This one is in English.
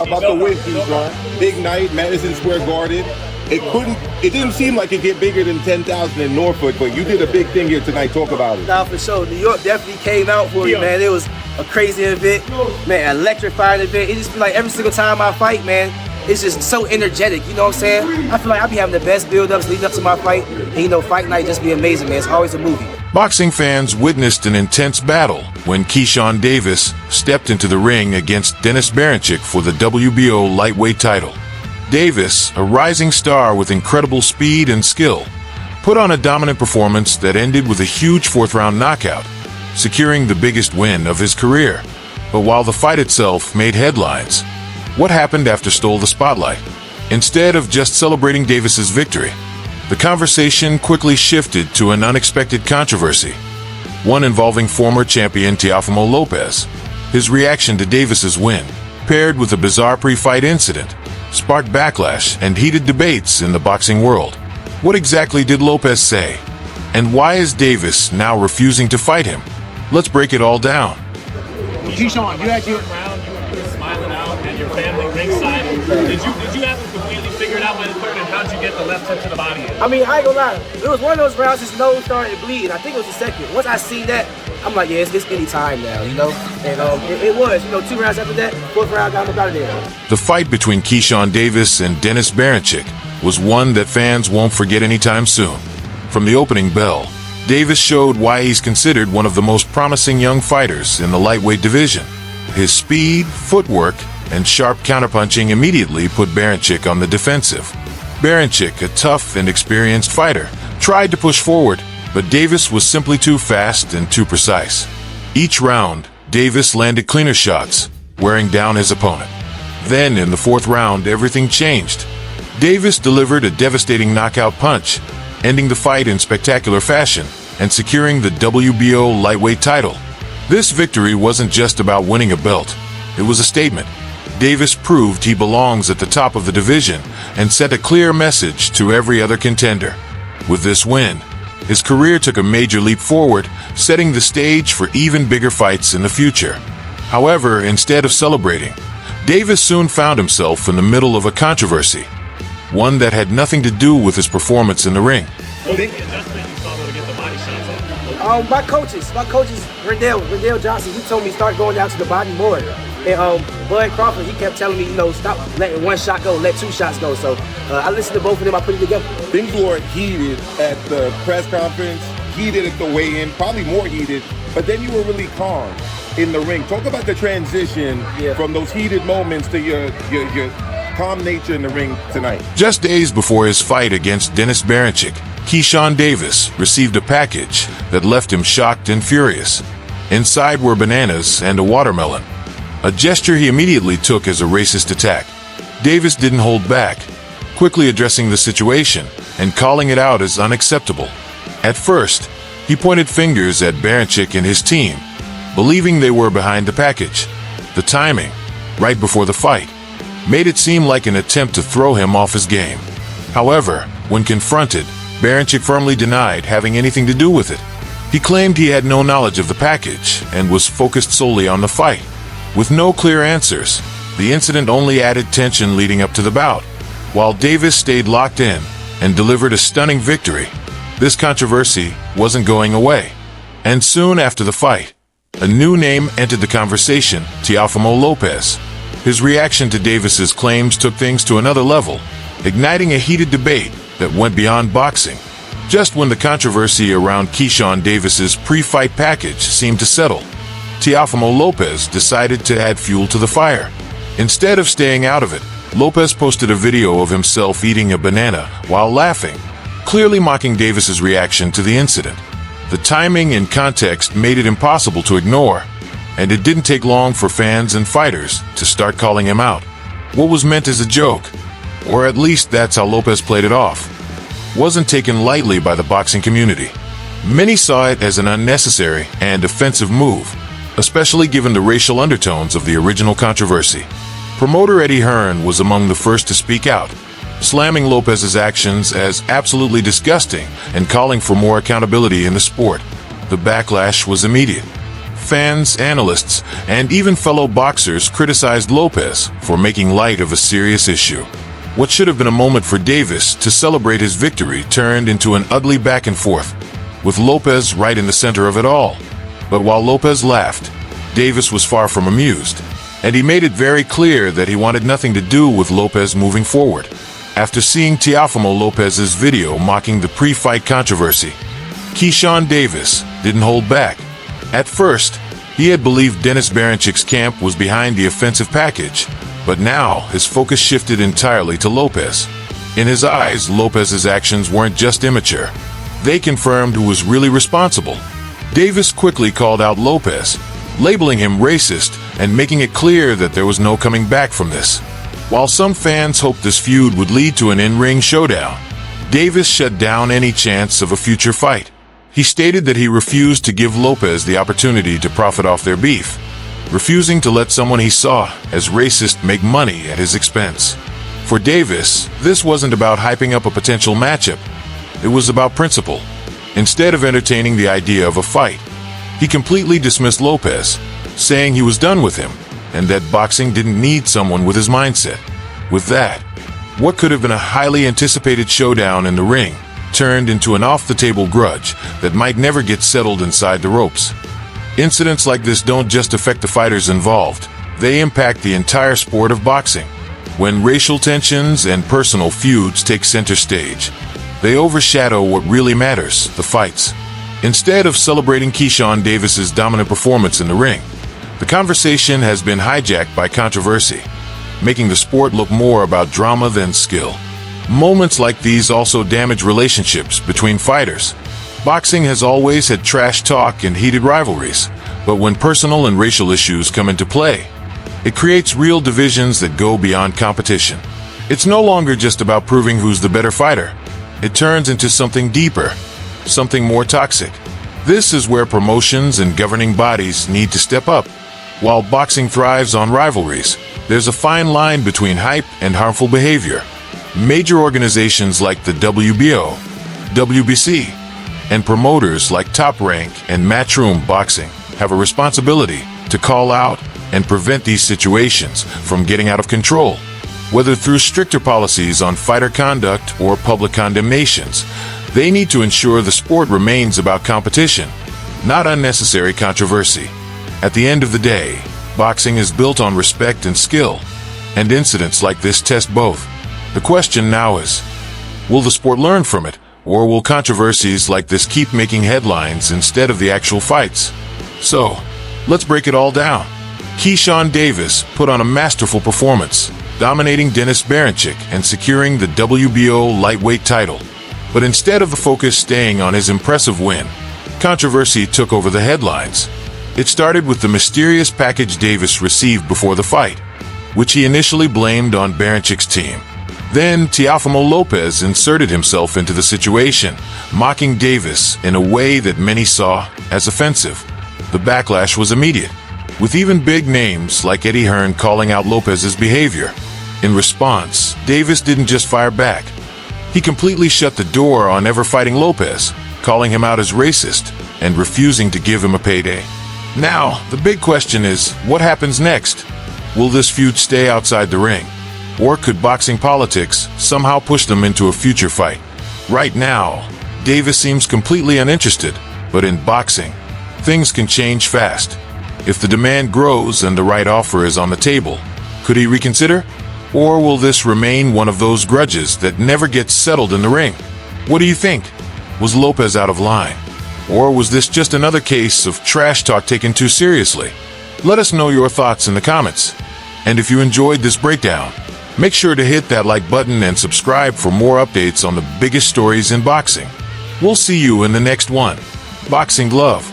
about the way, Keyshawn. Big night, Madison Square Garden. It didn't seem like it get bigger than 10,000 in Norfolk, but you did a big thing here tonight. Talk about it. Nah, for sure. New York definitely came out for me, man. It was a crazy event, man, electrifying event. It just feel like every single time I fight, man, it's just so energetic, you know what I'm saying? I feel like I be having the best build-ups leading up to my fight, and you know, fight night just be amazing, man. It's always a movie. Boxing fans witnessed an intense battle when Keyshawn Davis stepped into the ring against Dennis Berinchyk for the WBO lightweight title. Davis, a rising star with incredible speed and skill, put on a dominant performance that ended with a huge fourth-round knockout, securing the biggest win of his career. But while the fight itself made headlines, what happened after stole the spotlight? Instead of just celebrating Davis's victory, the conversation quickly shifted to an unexpected controversy, one involving former champion Teofimo Lopez. His reaction to Davis's win, paired with a bizarre pre-fight incident, sparked backlash and heated debates in the boxing world. What exactly did Lopez say? And why is Davis now refusing to fight him? Let's break it all down. Keyshawn, you had your round, you were smiling out and your family ringside. Did you have to completely figure it out by the third, and how'd you get the left hook to the body? I mean, I ain't gonna lie. It was one of those rounds his nose started bleeding. I think it was the second. Once I seen that, I'm like, yeah, it's any time now, you know? And it was, you know, 2 rounds after that, 4th round, got him out of there. The fight between Keyshawn Davis and Dennis Berinchyk was one that fans won't forget anytime soon. From the opening bell, Davis showed why he's considered one of the most promising young fighters in the lightweight division. His speed, footwork, and sharp counterpunching immediately put Berinchyk on the defensive. Berinchyk, a tough and experienced fighter, tried to push forward, but Davis was simply too fast and too precise. Each round, Davis landed cleaner shots, wearing down his opponent. Then, in the 4th round, everything changed. Davis delivered a devastating knockout punch, ending the fight in spectacular fashion and securing the WBO lightweight title. This victory wasn't just about winning a belt. It was a statement. Davis proved he belongs at the top of the division and sent a clear message to every other contender. With this win, his career took a major leap forward, setting the stage for even bigger fights in the future. However, instead of celebrating, Davis soon found himself in the middle of a controversy, one that had nothing to do with his performance in the ring. My coaches, Rendell Johnson, he told me start going down to the body more. And Bud Crawford, he kept telling me, you know, stop letting 1 shot go, let 2 shots go. So I listened to both of them, I put it together. Things were heated at the press conference, heated at the weigh-in, probably more heated, but then you were really calm in the ring. Talk about the transition from those heated moments to your calm nature in the ring tonight. Just days before his fight against Dennis Berinchyk, Keyshawn Davis received a package that left him shocked and furious. Inside were bananas and a watermelon, a gesture he immediately took as a racist attack. Davis didn't hold back, quickly addressing the situation and calling it out as unacceptable. At first, he pointed fingers at Berinchyk and his team, believing they were behind the package. The timing, right before the fight, made it seem like an attempt to throw him off his game. However, when confronted, Berinchyk firmly denied having anything to do with it. He claimed he had no knowledge of the package and was focused solely on the fight. With no clear answers, the incident only added tension leading up to the bout. While Davis stayed locked in and delivered a stunning victory, this controversy wasn't going away. And soon after the fight, a new name entered the conversation, Teofimo Lopez. His reaction to Davis's claims took things to another level, igniting a heated debate that went beyond boxing. Just when the controversy around Keyshawn Davis's pre-fight package seemed to settle, Teofimo Lopez decided to add fuel to the fire. Instead of staying out of it, Lopez posted a video of himself eating a banana while laughing, clearly mocking Davis's reaction to the incident. The timing and context made it impossible to ignore, and it didn't take long for fans and fighters to start calling him out. What was meant as a joke, or at least that's how Lopez played it off, wasn't taken lightly by the boxing community. Many saw it as an unnecessary and offensive move, especially given the racial undertones of the original controversy. Promoter Eddie Hearn was among the first to speak out, slamming Lopez's actions as absolutely disgusting and calling for more accountability in the sport. The backlash was immediate. fans, analysts, and even fellow boxers criticized Lopez for making light of a serious issue. What should have been a moment for Davis to celebrate his victory turned into an ugly back and forth, with Lopez right in the center of it all. But while Lopez laughed, Davis was far from amused, and he made it very clear that he wanted nothing to do with Lopez moving forward. After seeing Teofimo Lopez's video mocking the pre-fight controversy, Keyshawn Davis didn't hold back. At first, he had believed Dennis Berinchy's camp was behind the offensive package, but now his focus shifted entirely to Lopez. In his eyes, Lopez's actions weren't just immature. They confirmed who was really responsible. Davis quickly called out Lopez, labeling him racist and making it clear that there was no coming back from this. While some fans hoped this feud would lead to an in-ring showdown, Davis shut down any chance of a future fight. He stated that he refused to give Lopez the opportunity to profit off their beef, refusing to let someone he saw as racist make money at his expense. For Davis, this wasn't about hyping up a potential matchup. It was about principle. Instead of entertaining the idea of a fight, he completely dismissed Lopez, saying he was done with him and that boxing didn't need someone with his mindset. With that, what could have been a highly anticipated showdown in the ring turned into an off-the-table grudge that might never get settled inside the ropes. Incidents like this don't just affect the fighters involved, they impact the entire sport of boxing. When racial tensions and personal feuds take center stage, they overshadow what really matters, the fights. Instead of celebrating Keyshawn Davis's dominant performance in the ring, the conversation has been hijacked by controversy, making the sport look more about drama than skill. Moments like these also damage relationships between fighters. Boxing has always had trash talk and heated rivalries, but when personal and racial issues come into play, it creates real divisions that go beyond competition. It's no longer just about proving who's the better fighter. It turns into something deeper, something more toxic. This is where promotions and governing bodies need to step up. While boxing thrives on rivalries, there's a fine line between hype and harmful behavior. Major organizations like the WBO, WBC, and promoters like Top Rank and Matchroom Boxing have a responsibility to call out and prevent these situations from getting out of control. Whether through stricter policies on fighter conduct or public condemnations, they need to ensure the sport remains about competition, not unnecessary controversy. At the end of the day, boxing is built on respect and skill, and incidents like this test both. The question now is, will the sport learn from it, or will controversies like this keep making headlines instead of the actual fights? So, let's break it all down. Keyshawn Davis put on a masterful performance, dominating Dennis Berinchyk and securing the WBO lightweight title. But instead of the focus staying on his impressive win, controversy took over the headlines. It started with the mysterious package Davis received before the fight, which he initially blamed on Berinchy's team. Then Teofimo Lopez inserted himself into the situation, mocking Davis in a way that many saw as offensive. The backlash was immediate, with even big names like Eddie Hearn calling out Lopez's behavior. In response, Davis didn't just fire back. He completely shut the door on ever fighting Lopez, calling him out as racist and refusing to give him a payday. Now, the big question is, what happens next? Will this feud stay outside the ring? Or could boxing politics somehow push them into a future fight? Right now, Davis seems completely uninterested, but in boxing, things can change fast. If the demand grows and the right offer is on the table, could he reconsider? Or will this remain one of those grudges that never gets settled in the ring? What do you think? Was Lopez out of line? Or was this just another case of trash talk taken too seriously? Let us know your thoughts in the comments. And if you enjoyed this breakdown, make sure to hit that like button and subscribe for more updates on the biggest stories in boxing. We'll see you in the next one. Boxing Glove.